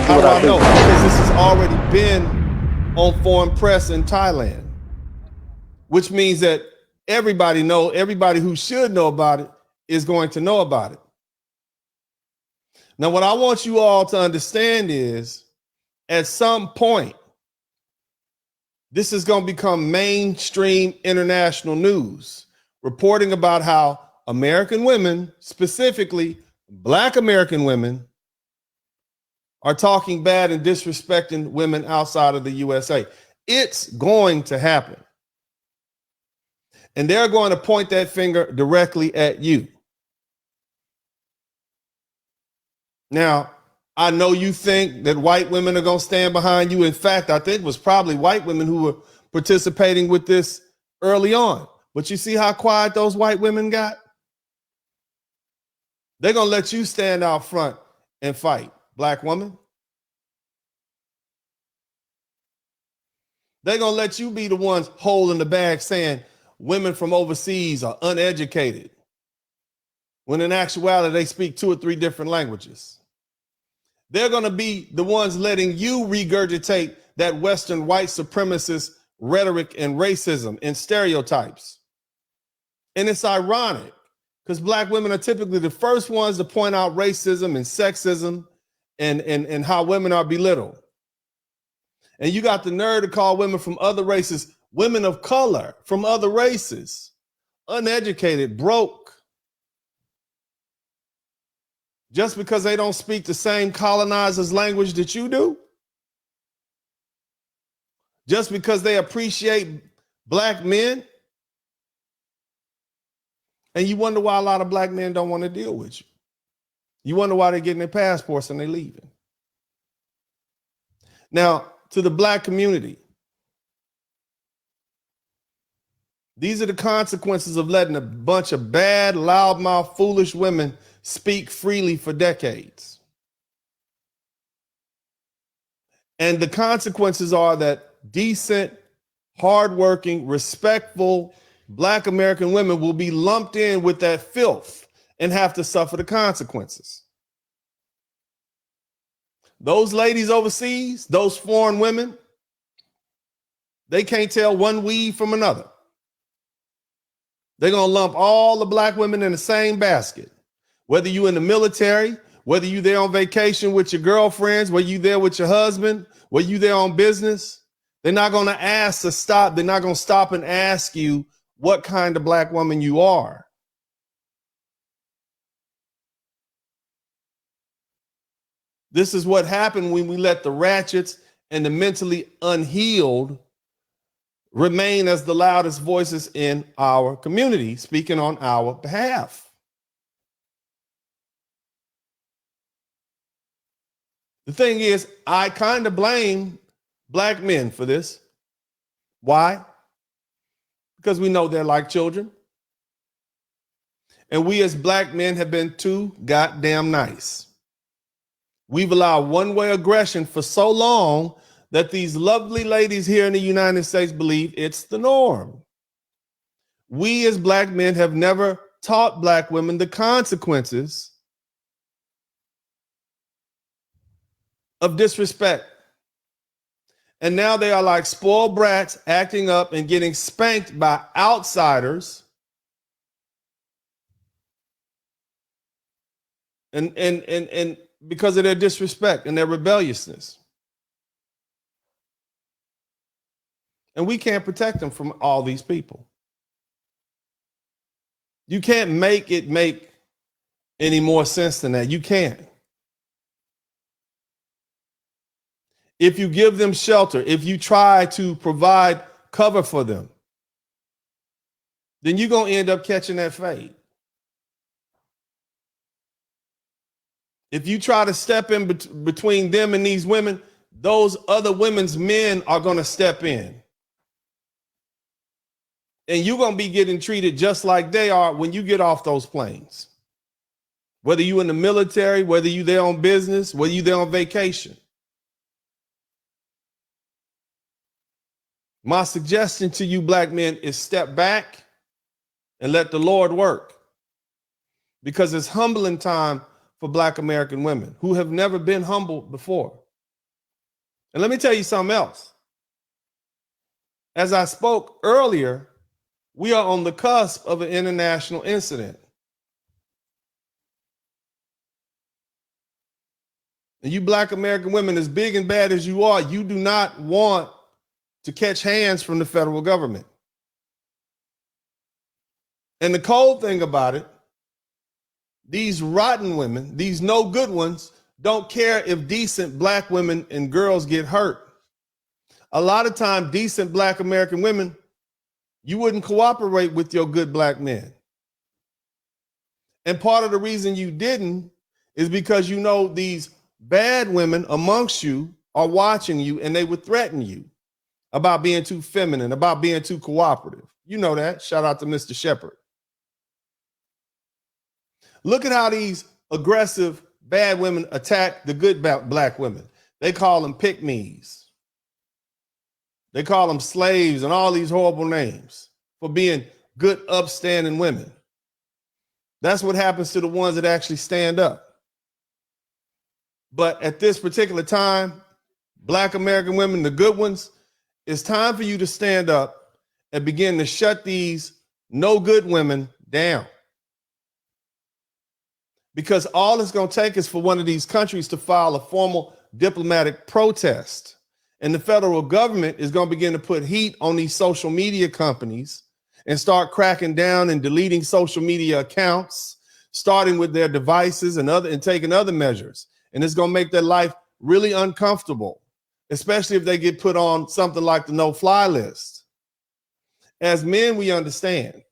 How do I know? Because this has already been on foreign press in Thailand, which means that everybody who should know about it is going to know about it. Now, what I want you all to understand is at some point, this is going to become mainstream international news, reporting about how American women, specifically Black American women, are talking bad and disrespecting women outside of the USA. It's going to happen. And they're going to point that finger directly at you. Now, I know you think that white women are going to stand behind you. In fact, I think it was probably white women who were participating with this early on. But you see how quiet those white women got? They're going to let you stand out front and fight, Black woman. They're going to let you be the ones holding the bag saying women from overseas are uneducated, when in actuality they speak 2 or 3 different languages. They're going to be the ones letting you regurgitate that Western white supremacist rhetoric and racism and stereotypes. And it's ironic because Black women are typically the first ones to point out racism and sexism and how women are belittled. And you got the nerve to call women from other races, women of color from other races, uneducated, broke, just because they don't speak the same colonizers' language that you do? Just because they appreciate Black men? And you wonder why a lot of Black men don't want to deal with you. You wonder why they're getting their passports and they're leaving. Now, to the Black community, these are the consequences of letting a bunch of bad, loudmouth, foolish women speak freely for decades. And the consequences are that decent, hardworking, respectful Black American women will be lumped in with that filth and have to suffer the consequences. Those ladies overseas, those foreign women, they can't tell one weave from another. They're going to lump all the Black women in the same basket. Whether you in the military, whether you there on vacation with your girlfriends, whether you there with your husband, whether you there on business, they're not going to ask to stop. They're not going to stop and ask you what kind of Black woman you are. This is what happened when we let the ratchets and the mentally unhealed remain as the loudest voices in our community, speaking on our behalf. The thing is, I kind of blame Black men for this. Why? Because we know they're like children. And we as Black men have been too goddamn nice. We've allowed one-way aggression for so long that these lovely ladies here in the United States believe it's the norm. We as Black men have never taught Black women the consequences of disrespect. And now they are like spoiled brats acting up and getting spanked by outsiders. And because of their disrespect and their rebelliousness. And we can't protect them from all these people. You can't make it make any more sense than that. You can't. If you give them shelter, if you try to provide cover for them, then you're going to end up catching that fate. If you try to step in between them and these women, those other women's men are going to step in. And you're going to be getting treated just like they are when you get off those planes. Whether you're in the military, whether you're there on business, whether you're there on vacation. My suggestion to you Black men is step back and let the Lord work. Because it's humbling time for Black American women who have never been humbled before. And let me tell you something else. As I spoke earlier, we are on the cusp of an international incident. And you Black American women, as big and bad as you are, you do not want to catch hands from the federal government. And the cold thing about it, these rotten women, these no good ones, don't care if decent Black women and girls get hurt. A lot of time, decent Black American women, you wouldn't cooperate with your good Black men. And part of the reason you didn't is because you know these bad women amongst you are watching you and they would threaten you about being too feminine, about being too cooperative. You know that. Shout out to Mr. Shepard. Look at how these aggressive bad women attack the good Black women. They call them pick-me's. They call them slaves and all these horrible names for being good, upstanding women. That's what happens to the ones that actually stand up. But at this particular time, Black American women, the good ones, it's time for you to stand up and begin to shut these no good women down. Because all it's going to take is for one of these countries to file a formal diplomatic protest. And the federal government is going to begin to put heat on these social media companies and start cracking down and deleting social media accounts, starting with their devices and taking other measures. And it's going to make their life really uncomfortable, especially if they get put on something like the no-fly list. As men, we understand.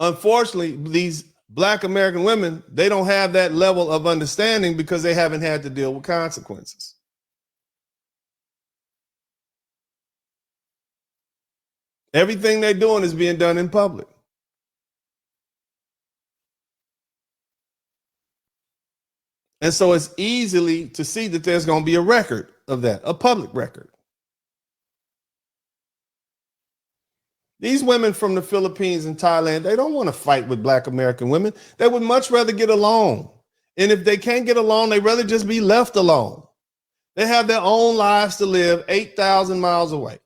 Unfortunately, these Black American women, they don't have that level of understanding because they haven't had to deal with consequences. Everything they're doing is being done in public. And so it's easily to see that there's going to be a record of that, a public record. These women from the Philippines and Thailand, they don't want to fight with Black American women. They would much rather get along. And if they can't get along, they'd rather just be left alone. They have their own lives to live 8,000 miles away.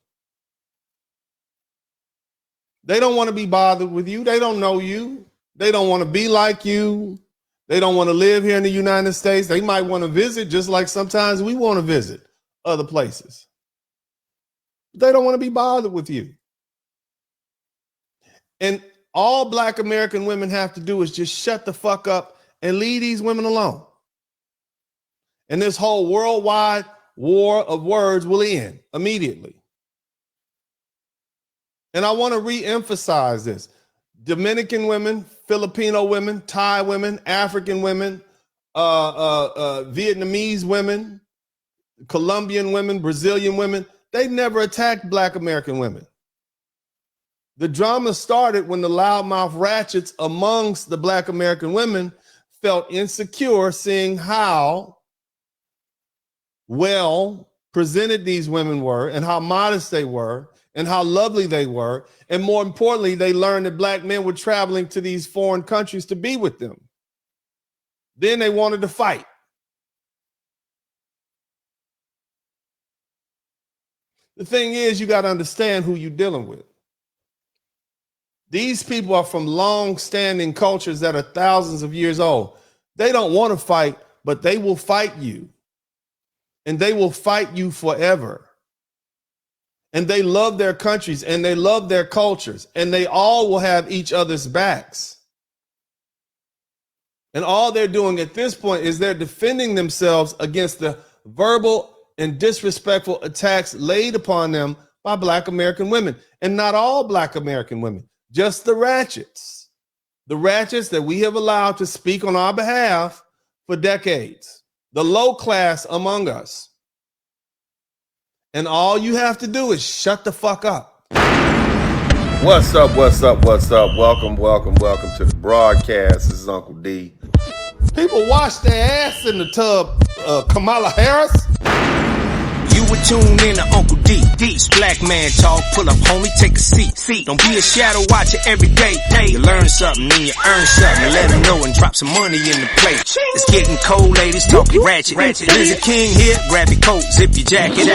They don't want to be bothered with you. They don't know you. They don't want to be like you. They don't want to live here in the United States. They might want to visit just like sometimes we want to visit other places. They don't want to be bothered with you. And all Black American women have to do is just shut the fuck up and leave these women alone. And this whole worldwide war of words will end immediately. And I want to re-emphasize this. Dominican women, Filipino women, Thai women, African women, Vietnamese women, Colombian women, Brazilian women, they never attacked Black American women. The drama started when the loudmouth ratchets amongst the Black American women felt insecure seeing how well presented these women were and how modest they were and how lovely they were. And more importantly, they learned that Black men were traveling to these foreign countries to be with them. Then they wanted to fight. The thing is, you got to understand who you're dealing with. These people are from long-standing cultures that are thousands of years old. They don't want to fight, but they will fight you. And they will fight you forever. And they love their countries and they love their cultures. And they all will have each other's backs. And all they're doing at this point is they're defending themselves against the verbal and disrespectful attacks laid upon them by Black American women. And not all Black American women. Just the ratchets that we have allowed to speak on our behalf for decades, the low class among us. And all you have to do is shut the fuck up. What's up? Welcome to the broadcast. This is Uncle D. People wash their ass in the tub, Kamala Harris. You were tuned in to Uncle D. This black man talk, pull up, homie, take a seat. Don't be a shadow watcher every day. You learn something, then you earn something. Let them know and drop some money in the plate. It's getting cold, ladies, talking ratchet. There's a king here, grab your coat, zip your jacket.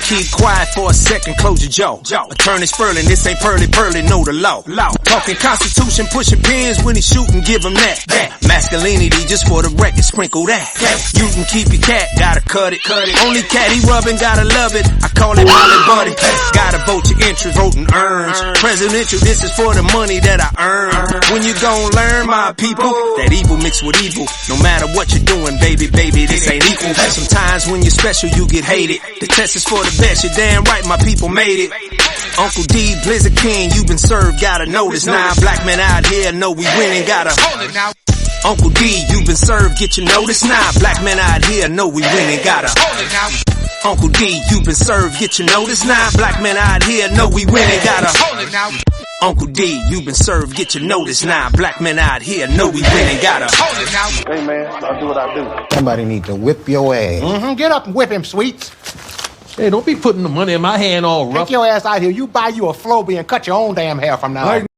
Keep quiet for a second, close your jaw. Attorney Spurling, this ain't pearly, know the law. Talking Constitution, pushing pins when he shooting, give him that. Masculinity, just for the record, sprinkle that. You can keep your cat, gotta cut it. Only cat he rubbing, gotta love it. I call it Molly Buddy. Gotta vote your interest, voting earns. Presidential, this is for the money that I earn. When you gon' learn, my people, that evil mixed with evil. No matter what you're doing, baby, this ain't equal. Sometimes when you're special, you get hated. The test is for the best, you're damn right, my people made it. Uncle D, Blizzard King, you been served, gotta notice. Now black men out here know we winning, gotta hold it now. Uncle D, you been served, get your notice. Now black men out here know we winning, gotta hold it now. Uncle D, you been served, get your notice. Now black men out here know we winning, gotta hold it now. Uncle D, you been served, get your notice. Now black men out here know we winning, gotta hold it now. Hey man, I'll do what I do. Somebody need to whip your ass. Get up and whip him, Sweets. Hey, don't be putting the money in my hand all rough. Take your ass out here. You buy you a Flowbee and cut your own damn hair from now on.